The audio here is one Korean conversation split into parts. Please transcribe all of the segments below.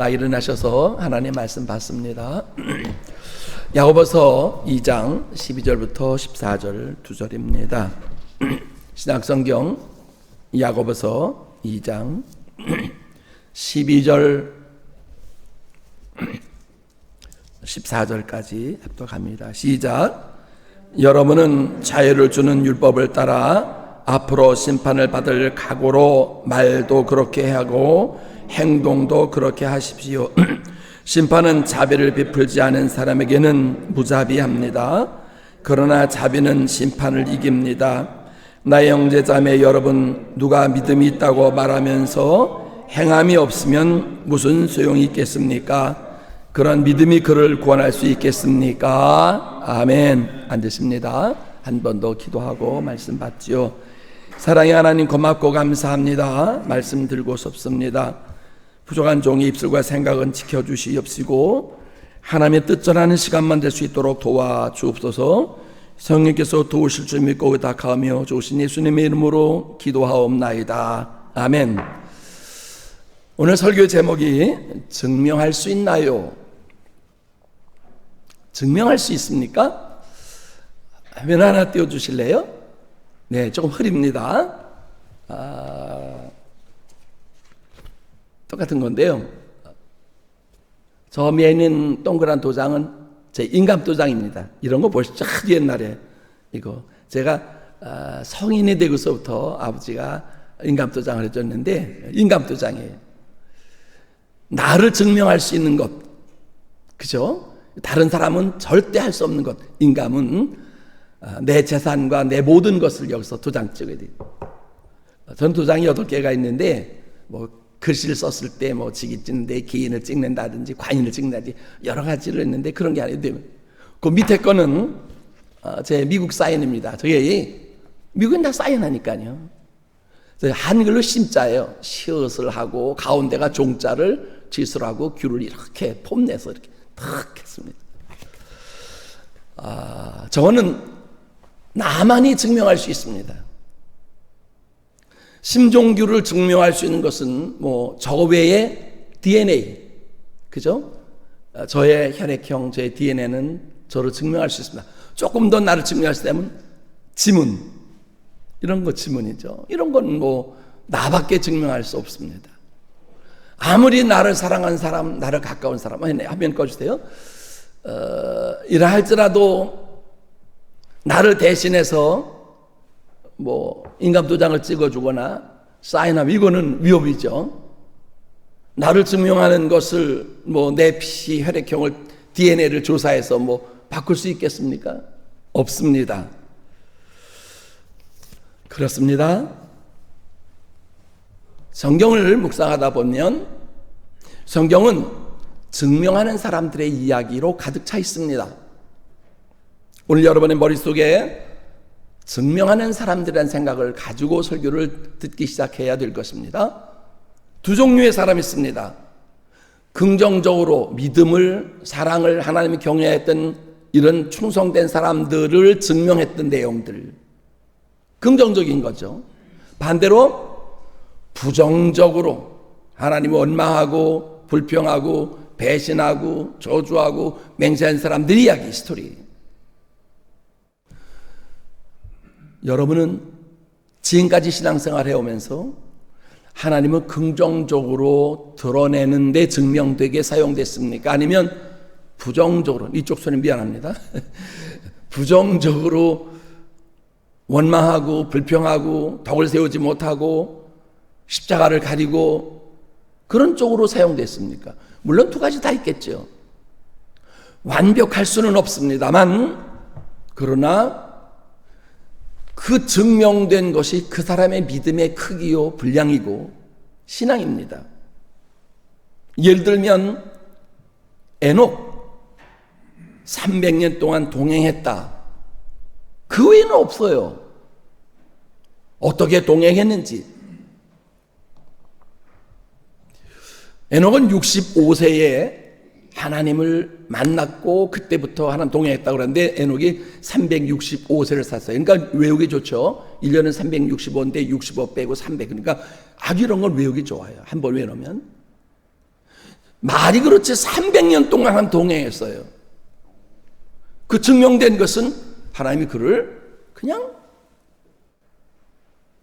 일어나셔서 하나님 말씀 받습니다. 야고보서 2장 12절부터 14절 2절입니다. 신약성경 야고보서 2장 12절 14절까지 합독합니다. 시작. 여러분은 자유를 주는 율법을 따라 앞으로 심판을 받을 각오로 말도 그렇게 하고 행동도 그렇게 하십시오. 심판은 자비를 베풀지 않은 사람에게는 무자비합니다. 그러나 자비는 심판을 이깁니다. 나의 형제자매 여러분, 누가 믿음이 있다고 말하면서 행함이 없으면 무슨 소용이 있겠습니까? 그런 믿음이 그를 구원할 수 있겠습니까? 아멘. 앉으십니다. 한 번 더 기도하고 말씀 받지요. 사랑의 하나님, 고맙고 감사합니다. 말씀 들고 싶습니다. 부족한 종의 입술과 생각은 지켜주시옵시고 하나님의 뜻 전하는 시간만 될 수 있도록 도와주옵소서. 성령께서 도우실 줄 믿고 의탁하며 주신 예수님의 이름으로 기도하옵나이다. 아멘. 오늘 설교 제목이 증명할 수 있나요? 증명할 수 있습니까? 화면 하나 띄워주실래요? 네, 조금 흐립니다. 똑같은 건데요. 저 위에 있는 동그란 도장은 제 인감 도장입니다. 이런 거 보시죠. 아주 옛날에 이거 제가 성인이 되고서부터 아버지가 인감 도장을 해줬는데 인감 도장이에요. 나를 증명할 수 있는 것, 그죠? 다른 사람은 절대 할 수 없는 것. 인감은 내 재산과 내 모든 것을 여기서 도장 찍어야 돼요. 전 도장이 8개가 있는데 글씨를 썼을 때 직이 찍는데 기인을 찍는다든지 관인을 찍는다든지 여러 가지를 했는데 그런 게 아니에요. 그 밑에 거는 제 미국 사인입니다. 저게 미국은 다 사인하니까요. 한글로 심자예요. 시옷을 하고 가운데가 종자를 지수하고 규를 이렇게 폼내서 이렇게 탁 했습니다. 저거는 나만이 증명할 수 있습니다. 심종규를 증명할 수 있는 것은 저 외에 DNA, 그죠? 저의 혈액형, 저의 DNA는 저를 증명할 수 있습니다. 조금 더 나를 증명할 수 있다면 지문, 이런 거 지문이죠. 이런 건 나밖에 증명할 수 없습니다. 아무리 나를 사랑하는 사람, 나를 가까운 사람, 화면 꺼주세요. 이라 할지라도 나를 대신해서 인감도장을 찍어주거나 사인하면 이거는 위협이죠. 나를 증명하는 것을 내 피, 혈액형을, DNA를 조사해서 바꿀 수 있겠습니까? 없습니다. 그렇습니다. 성경을 묵상하다 보면 성경은 증명하는 사람들의 이야기로 가득 차 있습니다. 오늘 여러분의 머릿속에 증명하는 사람들이라는 생각을 가지고 설교를 듣기 시작해야 될 것입니다. 두 종류의 사람이 있습니다. 긍정적으로 믿음을, 사랑을, 하나님이 경외했던 이런 충성된 사람들을 증명했던 내용들, 긍정적인 거죠. 반대로 부정적으로 하나님을 원망하고 불평하고 배신하고 저주하고 맹세한 사람들 이야기, 스토리. 여러분은 지금까지 신앙생활 해오면서 하나님을 긍정적으로 드러내는 데 증명되게 사용됐습니까? 아니면 부정적으로, 이쪽 손이 미안합니다. 부정적으로 원망하고 불평하고 덕을 세우지 못하고 십자가를 가리고 그런 쪽으로 사용됐습니까? 물론 두 가지 다 있겠죠. 완벽할 수는 없습니다만, 그러나 그 증명된 것이 그 사람의 믿음의 크기요 분량이고 신앙입니다. 예를 들면 에녹 300년 동안 동행했다. 그 외에는 없어요. 어떻게 동행했는지. 에녹은 65세에 하나님을 만났고 그때부터 하나님 동행했다고 그러는데 에녹이 365세를 샀어요. 그러니까 외우기 좋죠. 1년은 365인데 65 빼고 300. 그러니까 아주 이런 걸 외우기 좋아요. 한 번 외우면. 말이 그렇지 300년 동안 동행했어요. 그 증명된 것은 하나님이 그를 그냥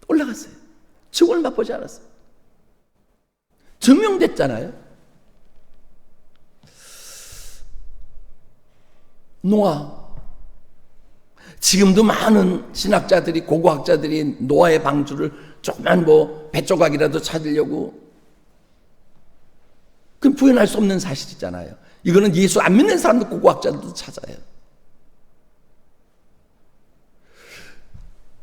올라갔어요. 죽음을 맛보지 않았어요. 증명됐잖아요. 노아. 지금도 많은 신학자들이, 고고학자들이 노아의 방주를 조그만 배 조각이라도 찾으려고, 그건 부인할 수 없는 사실이잖아요. 이거는 예수 안 믿는 사람도, 고고학자들도 찾아요.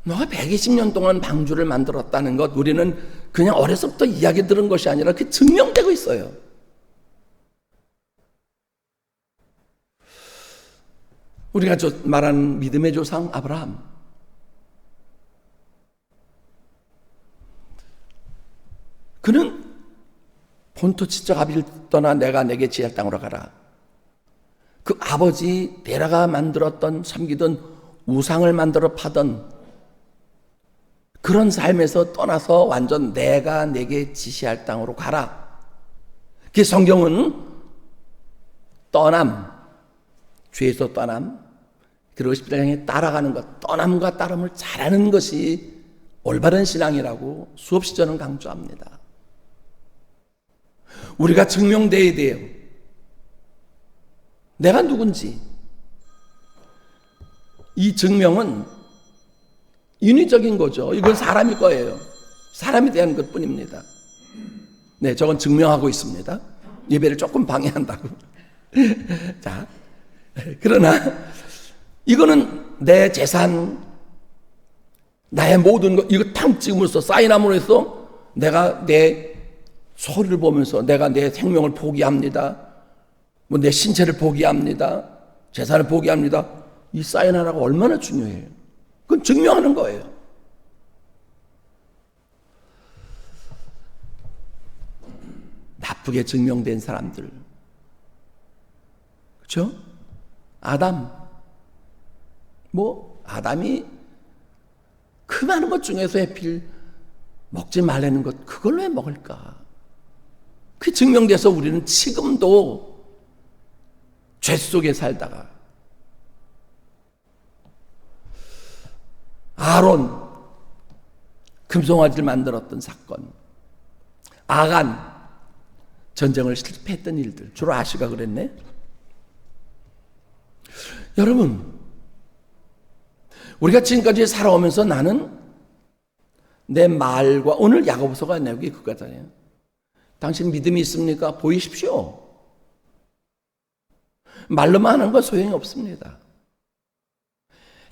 노아가 120년 동안 방주를 만들었다는 것, 우리는 그냥 어려서부터 이야기 들은 것이 아니라 그게 증명되고 있어요. 우리가 말하는 믿음의 조상 아브라함. 그는 본토 지적 아비를 떠나 내가 내게 지할 땅으로 가라. 그 아버지 데라가 만들었던, 섬기던 우상을 만들어 파던 그런 삶에서 떠나서 완전 내가 내게 지시할 땅으로 가라. 그 성경은 떠남, 죄에서 떠남, 그리고 십자가를 향해 따라가는 것, 떠남과 따름을 잘하는 것이 올바른 신앙이라고 수없이 저는 강조합니다. 우리가 증명돼야 돼요. 내가 누군지. 이 증명은 인위적인 거죠. 이건 사람이 거예요. 사람에 대한 것뿐입니다. 네, 저건 증명하고 있습니다. 예배를 조금 방해한다고. 자, 그러나 이거는 내 재산, 나의 모든 것, 이거 탕 찍으면서 사인함으로 해서 내가 내 소리를 보면서 내가 내 생명을 포기합니다. 내 신체를 포기합니다. 재산을 포기합니다. 이 사인 하나가 얼마나 중요해요. 그건 증명하는 거예요. 나쁘게 증명된 사람들. 그렇죠? 아담. 아담이 그 많은 것 중에서 하필 먹지 말라는 것, 그걸 왜 먹을까? 그게 증명돼서 우리는 지금도 죄 속에 살다가, 아론 금송아지를 만들었던 사건, 아간 전쟁을 실패했던 일들, 주로 아시가 그랬네. 여러분, 우리가 지금까지 살아오면서 나는 내 말과, 오늘 야고보서가 내용이 그거잖아요. 당신 믿음이 있습니까? 보이십시오. 말로만 하는 건 소용이 없습니다.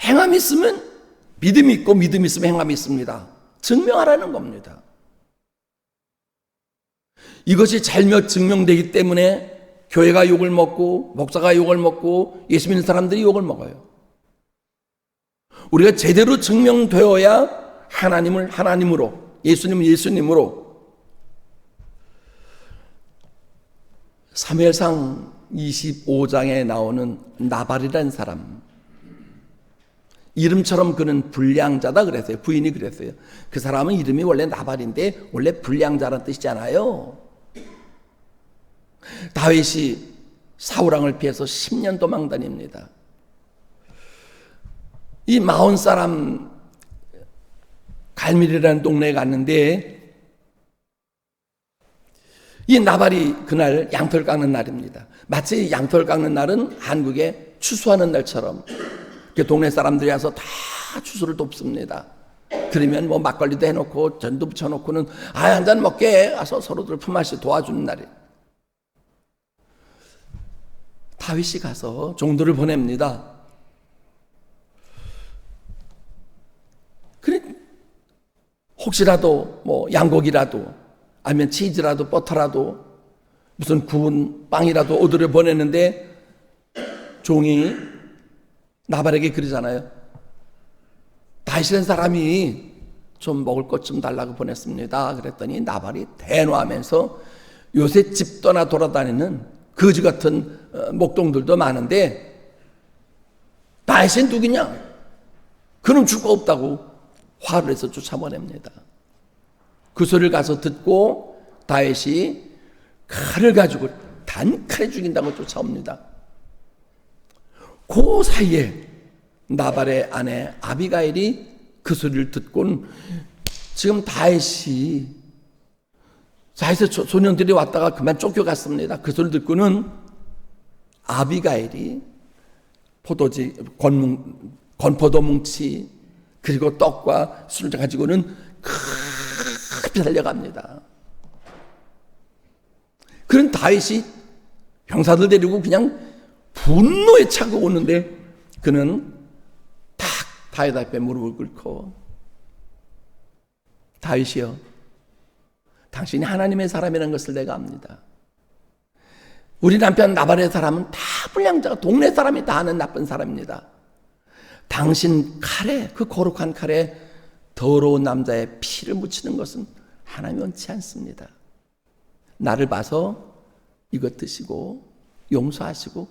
행함이 있으면 믿음이 있고, 믿음이 있으면 행함이 있습니다. 증명하라는 겁니다. 이것이 잘못 증명되기 때문에 교회가 욕을 먹고, 목사가 욕을 먹고, 예수 믿는 사람들이 욕을 먹어요. 우리가 제대로 증명되어야 하나님을 하나님으로, 예수님을 예수님으로. 사무엘상 25장에 나오는 나발이라는 사람, 이름처럼 그는 불량자다 그랬어요. 부인이 그랬어요. 그 사람은 이름이 원래 나발인데 원래 불량자라는 뜻이잖아요. 다윗이 사울왕을 피해서 10년 도망 다닙니다. 이 마온 사람 갈밀이라는 동네에 갔는데, 이 나발이 그날 양털 깎는 날입니다. 마치 양털 깎는 날은 한국에 추수하는 날처럼 그 동네 사람들이 와서 다 추수를 돕습니다. 그러면 막걸리도 해놓고 전도 붙여놓고는 한 잔 먹게 와서 서로들 품앗이 도와주는 날이에요. 다윗이 가서 종들을 보냅니다. 그래, 혹시라도 양고기라도 아니면 치즈라도 버터라도 무슨 구운 빵이라도 얻으려 보냈는데, 종이 나발에게 그러잖아요. 다윗이라는 사람이 좀 먹을 것 좀 달라고 보냈습니다. 그랬더니 나발이 대노하면서 요새 집 떠나 돌아다니는 거지 같은 목동들도 많은데 다윗은 누구냐? 그놈 줄 거 없다고 화를 해서 쫓아보냅니다. 그 소리를 가서 듣고 다윗이 칼을 가지고 단칼에 죽인다고 쫓아옵니다. 그 사이에 나발의 아내 아비가일이 그 소리를 듣고는 지금 다윗의 소년들이 왔다가 그만 쫓겨갔습니다. 그 소리를 듣고는 아비가일이 포도지, 건포도 뭉치 그리고 떡과 술을 가지고는 급히 달려갑니다. 그런 다윗이 병사들 데리고 그냥 분노에 차고 오는데 그는 탁 다윗 앞에 무릎을 꿇고 다윗이여, 당신이 하나님의 사람이라는 것을 내가 압니다. 우리 남편 나발의 사람은 다 불량자가 동네 사람이 다 아는 나쁜 사람입니다. 당신 칼에, 그 거룩한 칼에 더러운 남자의 피를 묻히는 것은 하나님이 원치 않습니다. 나를 봐서 이것 드시고 용서하시고,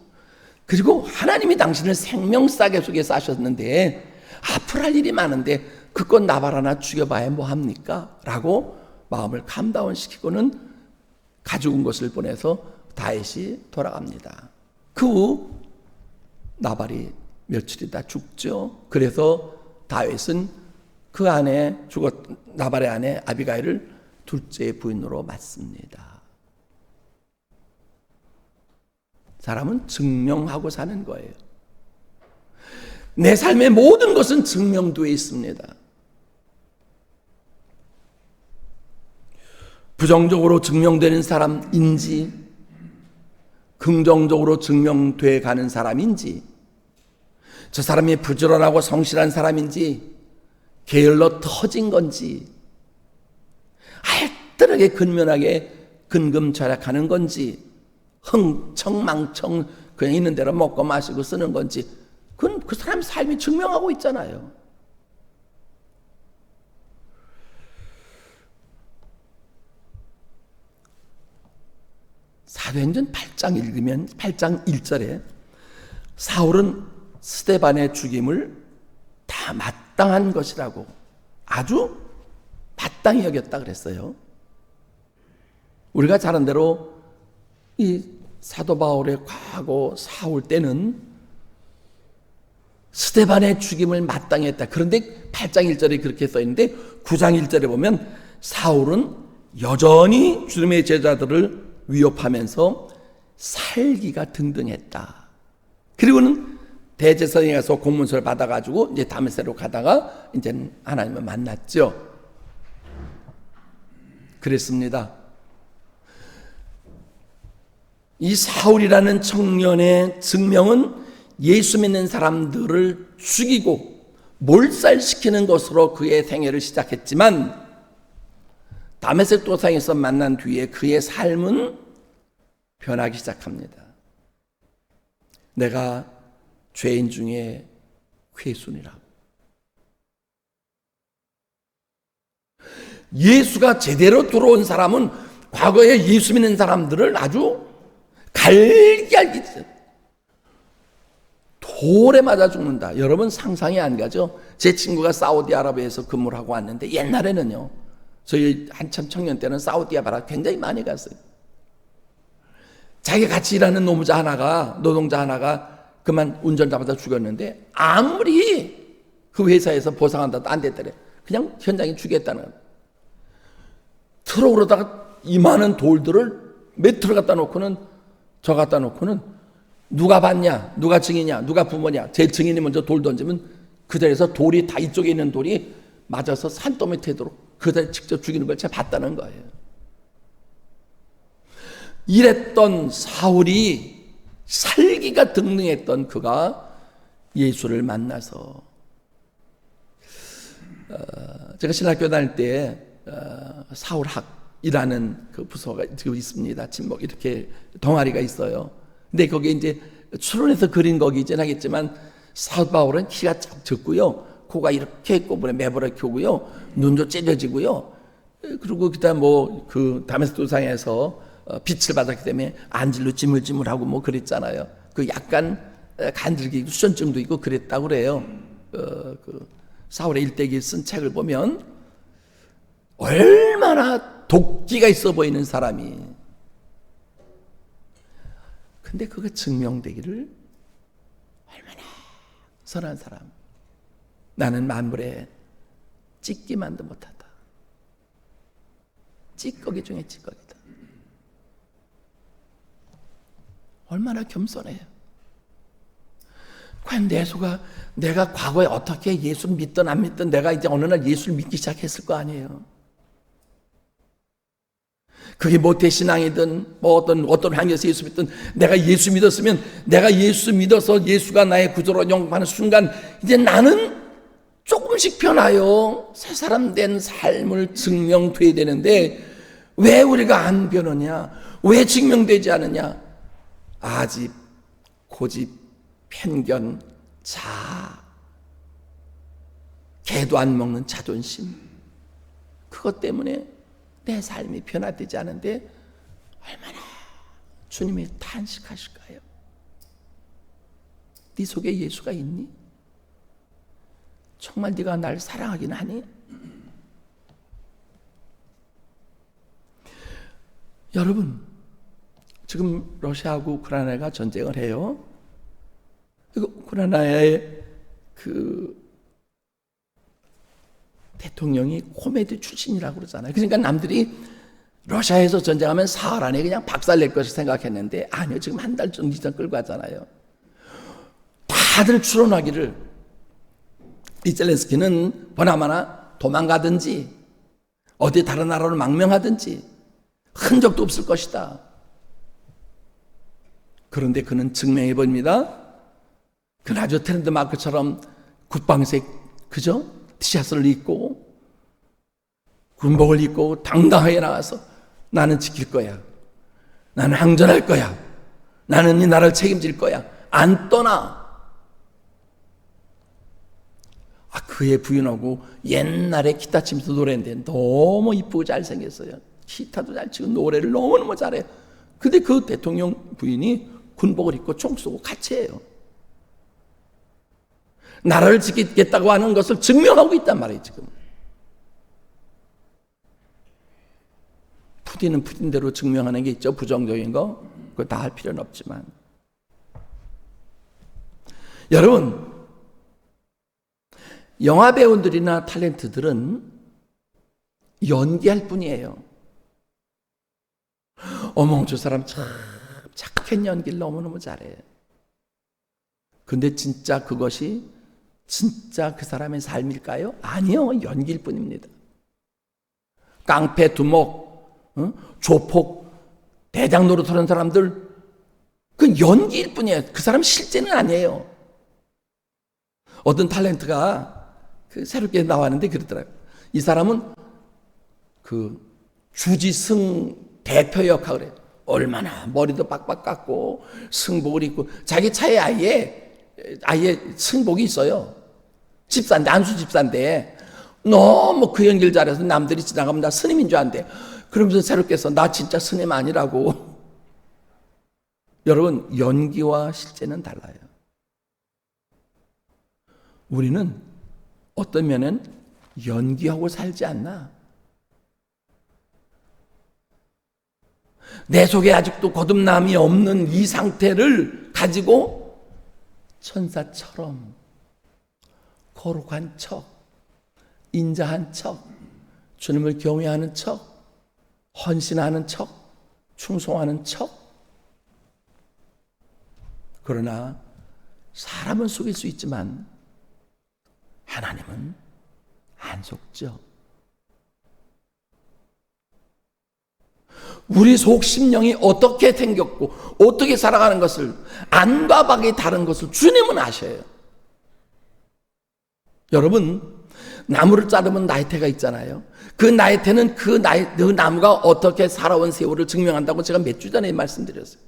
그리고 하나님이 당신을 생명싸개 속에 싸셨는데 앞으로 할 일이 많은데 그것 나발 하나 죽여봐야 뭐합니까? 라고 마음을 감다운시키고는 가지고 온 것을 보내서 다윗이 돌아갑니다. 그 후 나발이 며칠 있다 죽죠. 그래서 다윗은 그 아내 나발의 아내 아비가일을 둘째 부인으로 맞습니다. 사람은 증명하고 사는 거예요. 내 삶의 모든 것은 증명되어 있습니다. 부정적으로 증명되는 사람인지 긍정적으로 증명돼 가는 사람인지, 저 사람이 부지런하고 성실한 사람인지 게을러 터진 건지, 알뜰하게 근면하게 근금절약하는 건지, 흥청망청 그냥 있는 대로 먹고 마시고 쓰는 건지, 그건 그 사람 삶이 증명하고 있잖아요. 사도행전 8장 읽으면 8장 1절에 사울은 스데반의 죽임을 다 마땅한 것이라고 아주 마땅히 여겼다 그랬어요. 우리가 잘 아는 대로 이 사도 바울의 과거 사울 때는 스데반의 죽임을 마땅히 했다. 그런데 8장 1절에 그렇게 써있는데 9장 1절에 보면 사울은 여전히 주님의 제자들을 위협하면서 살기가 등등했다. 그리고는 대제사장에 가서 공문서를 받아가지고 이제 다메섹으로 가다가 이제 하나님을 만났죠. 그랬습니다. 이 사울이라는 청년의 증명은 예수 믿는 사람들을 죽이고 몰살시키는 것으로 그의 생애를 시작했지만 다메섹 도상에서 만난 뒤에 그의 삶은 변하기 시작합니다. 내가 죄인 중에 괴순이라. 예수가 제대로 들어온 사람은 과거에 예수 믿는 사람들을 아주 갈기갈기 돌에 맞아 죽는다. 여러분 상상이 안 가죠? 제 친구가 사우디아라비아에서 근무를 하고 왔는데 옛날에는요, 저희 한참 청년 때는 사우디아라비아 굉장히 많이 갔어요. 자기 같이 일하는 노동자 하나가 그만 운전자마다 죽였는데 아무리 그 회사에서 보상한다도 안 됐더래. 그냥 현장에 죽였다는 거예요. 트럭으로다가 이 많은 돌들을 몇 트럭 갖다 놓고는 저 갖다 놓고는 누가 봤냐, 누가 증인이냐, 누가 부모냐, 제 증인이 먼저 돌 던지면 그 자리에서 돌이 다 이쪽에 있는 돌이 맞아서 산더미 되도록 그 자리에 직접 죽이는 걸 제가 봤다는 거예요. 이랬던 사울이 살기가 등등했던 그가 예수를 만나서 제가 신학교 다닐 때 사울학이라는 그 부서가 있습니다. 진목 이렇게 동아리가 있어요. 근데 거기에 이제 추론해서 그린 거기진 하겠지만 사울 바울은 키가 작고요, 코가 이렇게 꼬부려 매부렇게 오고요, 눈도 찢어지고요. 그리고 그다음 그 다메섹 도상에서 빛을 받았기 때문에 안질로 찌물찌물하고 뭐 그랬잖아요. 그 약간 간질기 수전증도 있고 그랬다고 그래요. 그 사울의 일대기 쓴 책을 보면 얼마나 도끼가 있어 보이는 사람이, 근데 그거 증명되기를 얼마나 선한 사람. 나는 만물에 찌끼만도 못하다. 찌꺼기 중에 찌꺼기다. 얼마나 겸손해요. 과연 내가 과거에 어떻게 예수를 믿든 안 믿든 내가 이제 어느 날 예수를 믿기 시작했을 거 아니에요. 그게 모태신앙이든 뭐 어떤 환경에서 예수 믿든 내가 예수 믿었으면 내가 예수 믿어서 예수가 나의 구주로 영접하는 순간 이제 나는 조금씩 변하여 새 사람 된 삶을 증명돼야 되는데 왜 우리가 안 변하냐? 왜 증명되지 않느냐? 아집, 고집, 편견, 자아, 개도 안 먹는 자존심, 그것 때문에 내 삶이 변화되지 않은데 얼마나 주님이 탄식하실까요? 네 속에 예수가 있니? 정말 네가 날 사랑하긴 하니? 여러분, 지금 러시아하고 우크라이나가 전쟁을 해요. 우크라이나의 그 대통령이 코미디 출신이라고 그러잖아요. 그러니까 남들이 러시아에서 전쟁하면 사흘 안에 그냥 박살낼 것을 생각했는데 아니요, 지금 한 달 정도 이상 끌고 가잖아요. 다들 추론하기를 이 젤렌스키는 보나마나 도망가든지 어디 다른 나라로 망명하든지 흔적도 없을 것이다. 그런데 그는 증명해버립니다. 그는 아주 트렌드 마크처럼 국방색 그죠? 티셔츠를 입고 군복을 입고 당당하게 나와서 나는 지킬 거야. 나는 항전할 거야. 나는 이 나라를 책임질 거야. 안 떠나. 그의 부인하고 옛날에 기타 치면서 노래했는데 너무 이쁘고 잘생겼어요. 기타도 잘 치고 노래를 너무너무 잘해요. 근데 그 대통령 부인이 군복을 입고 총 쏘고 같이 해요. 나라를 지키겠다고 하는 것을 증명하고 있단 말이에요, 지금. 푸틴은 푸틴대로 증명하는 게 있죠, 부정적인 거. 그거 다 할 필요는 없지만. 여러분, 영화 배우들이나 탤런트들은 연기할 뿐이에요. 어머, 저 사람 참 착한 연기를 너무너무 잘해. 근데 진짜 그것이 진짜 그 사람의 삶일까요? 아니요, 연기일 뿐입니다. 깡패, 두목, 조폭, 대장 노릇하는 사람들, 그 연기일 뿐이에요. 그 사람 실제는 아니에요. 어떤 탤런트가 새롭게 나왔는데 그러더라고요. 이 사람은 그 주지승 대표 역할을 해요. 얼마나 머리도 빡빡 깎고 승복을 입고 자기 차에 아예 승복이 있어요. 집사인데, 안수 집사인데 너무 그 연기를 잘해서 남들이 지나가면 나 스님인 줄 안대. 그러면서 새롭게 해서 나 진짜 스님 아니라고. 여러분, 연기와 실제는 달라요. 우리는 어떤 면은 연기하고 살지 않나? 내 속에 아직도 거듭남이 없는 이 상태를 가지고 천사처럼 거룩한 척, 인자한 척, 주님을 경외하는 척, 헌신하는 척, 충성하는 척. 그러나 사람은 속일 수 있지만 하나님은 안 속죠. 우리 속 심령이 어떻게 생겼고 어떻게 살아가는 것을 안과 밖이 다른 것을 주님은 아셔요. 여러분, 나무를 자르면 나이테가 있잖아요. 그 나이테는 그 나무가 어떻게 살아온 세월을 증명한다고 제가 몇 주 전에 말씀드렸어요.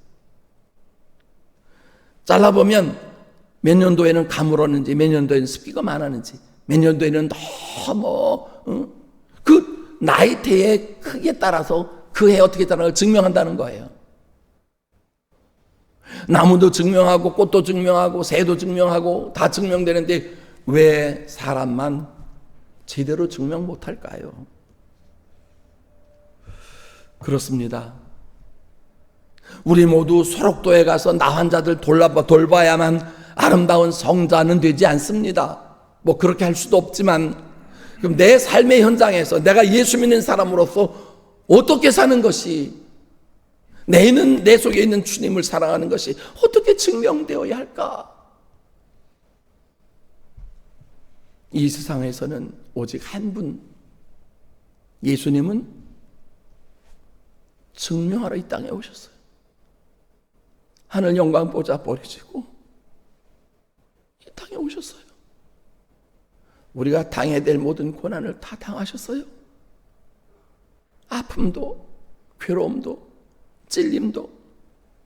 잘라보면 몇 년도에는 가물었는지, 몇 년도에는 습기가 많았는지, 몇 년도에는 너무 그 나이테의 크기에 따라서 그 해 어떻게 자라는가 증명한다는 거예요. 나무도 증명하고 꽃도 증명하고 새도 증명하고 다 증명되는데 왜 사람만 제대로 증명 못할까요? 그렇습니다. 우리 모두 소록도에 가서 나 환자들 돌봐야만 아름다운 성자는 되지 않습니다. 뭐 그렇게 할 수도 없지만, 그럼 내 삶의 현장에서 내가 예수 믿는 사람으로서 어떻게 사는 것이, 내 속에 있는 주님을 사랑하는 것이 어떻게 증명되어야 할까? 이 세상에서는 오직 한 분, 예수님은 증명하러 이 땅에 오셨어요. 하늘 영광 보좌 버리시고 이 땅에 오셨어요. 우리가 당해야 될 모든 고난을 다 당하셨어요. 아픔도, 괴로움도, 찔림도,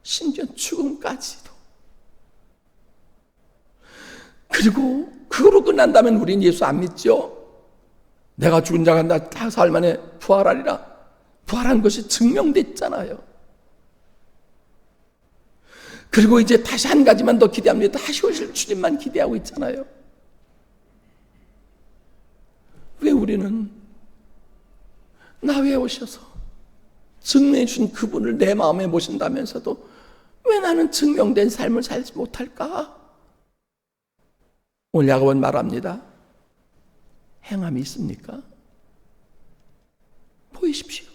심지어 죽음까지도. 그리고 그거로 끝난다면 우린 예수 안 믿죠? 내가 죽은 자가 나 4일 만에 부활하리라. 부활한 것이 증명됐잖아요. 그리고 이제 다시 한 가지만 더 기대합니다. 다시 오실 주님만 기대하고 있잖아요. 왜 우리는 나 위에 오셔서 증명해 주신 그분을 내 마음에 모신다면서도 왜 나는 증명된 삶을 살지 못할까? 오늘 야고보는 말합니다. 행함이 있습니까? 보이십시오.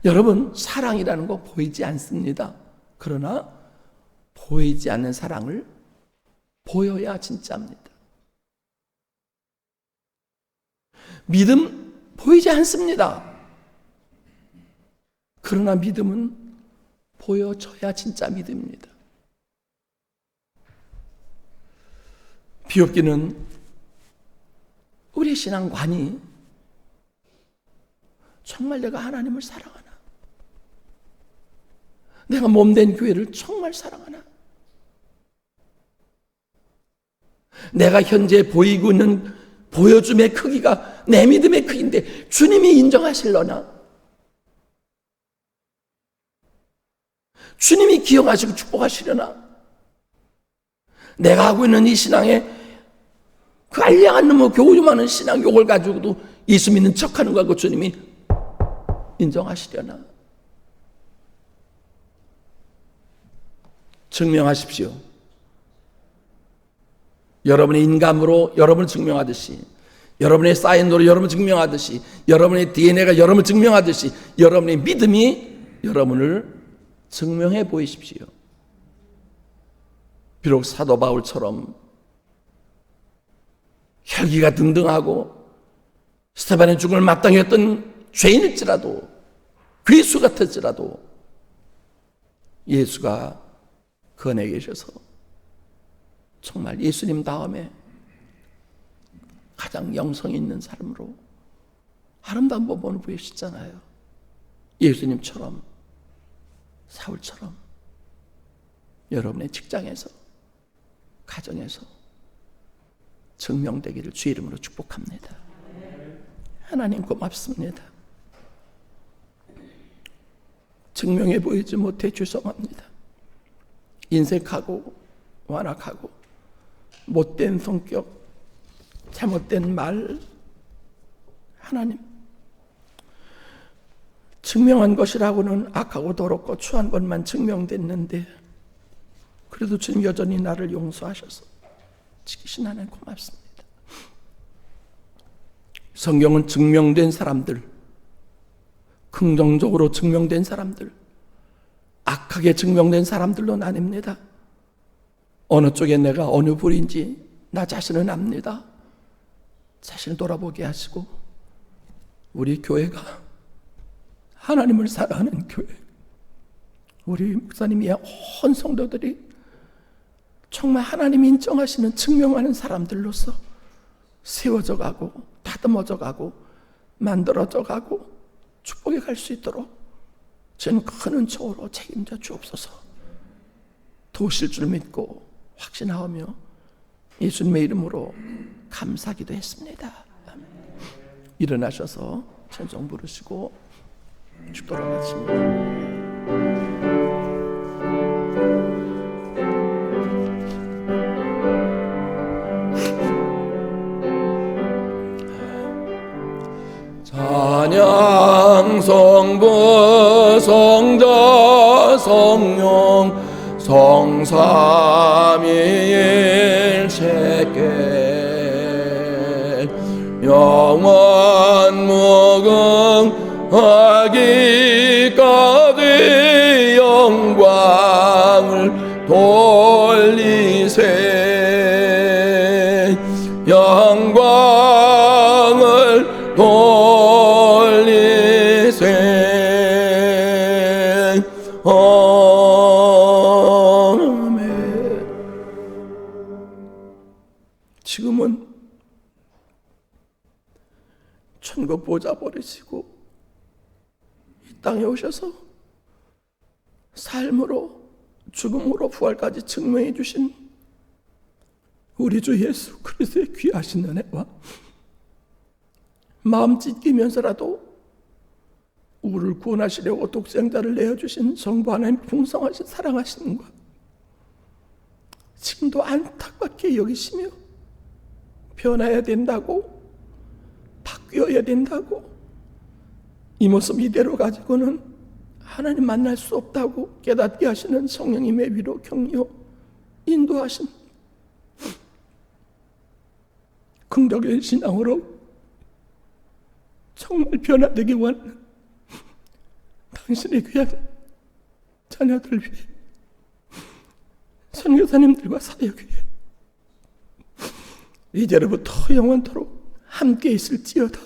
여러분, 사랑이라는 거 보이지 않습니다. 그러나 보이지 않는 사랑을 보여야 진짜입니다. 믿음 보이지 않습니다. 그러나 믿음은 보여져야 진짜 믿음입니다. 비옵기는 우리의 신앙관이 정말 내가 하나님을 사랑하나? 내가 몸된 교회를 정말 사랑하나? 내가 현재 보이고 있는 보여줌의 크기가 내 믿음의 크기인데 주님이 인정하실려나? 주님이 기억하시고 축복하시려나? 내가 하고 있는 이 신앙에 그 알량한 놈의 교우 많은 신앙 욕을 가지고도 예수 믿는 척하는 거 주님이 인정하시려나? 증명하십시오. 여러분의 인감으로 여러분을 증명하듯이, 여러분의 사인으로 여러분을 증명하듯이, 여러분의 DNA가 여러분을 증명하듯이 여러분의 믿음이 여러분을 증명해 보이십시오. 비록 사도 바울처럼 혈기가 등등하고 스데반의 죽음을 마땅히 했던 죄인일지라도, 괴수 같을지라도 예수가 그 안에 계셔서 정말 예수님 다음에 가장 영성 있는 사람으로 아름다운 모범을 보여주셨잖아요. 예수님처럼, 사울처럼 여러분의 직장에서, 가정에서 증명되기를 주의 이름으로 축복합니다. 하나님 고맙습니다. 증명해 보이지 못해 죄송합니다. 인색하고 완악하고 못된 성격, 잘못된 말, 하나님 증명한 것이라고는 악하고 더럽고 추한 것만 증명됐는데 그래도 주님 여전히 나를 용서하셔서 지키신 하나님 고맙습니다. 성경은 증명된 사람들, 긍정적으로 증명된 사람들, 악하게 증명된 사람들로 나뉩니다. 어느 쪽에 내가 어느 부류인지 나 자신은 압니다. 자신을 돌아보게 하시고 우리 교회가 하나님을 사랑하는 교회, 우리 목사님이 온 성도들이 정말 하나님이 인정하시는 증명하는 사람들로서 세워져 가고 다듬어져 가고 만들어져 가고 축복에 갈 수 있도록 저는 큰 은총으로 책임져 주옵소서. 도우실 줄 믿고 확신하며 예수님의 이름으로 감사기도 했습니다. 아멘. 일어나셔서 찬송 부르시고 축도를 마칩니다. 찬양 성부 성 성령 성삼위일체께 영원 무궁하기까지 영광을 돌리세 영광을 돌리세 아멘. 지금은 천국 보좌 버리시고 이 땅에 오셔서 삶으로 죽음으로 부활까지 증명해 주신 우리 주 예수 그리스도의 귀하신 은혜와 마음 찢기면서라도 우리를 구원하시려고 독생자를 내어주신 성부 하나님 풍성하신 사랑하시는 것 지금도 안타깝게 여기시며 변해야 된다고 바뀌어야 된다고 이 모습 이대로 가지고는 하나님 만날 수 없다고 깨닫게 하시는 성령님의 위로 격려 인도하신 긍정적인 신앙으로 정말 변화되기 원하는 당신의 귀한 자녀들을 위해 선교사님들과 사역 위해 이제로부터 영원토록 함께 있을지어다.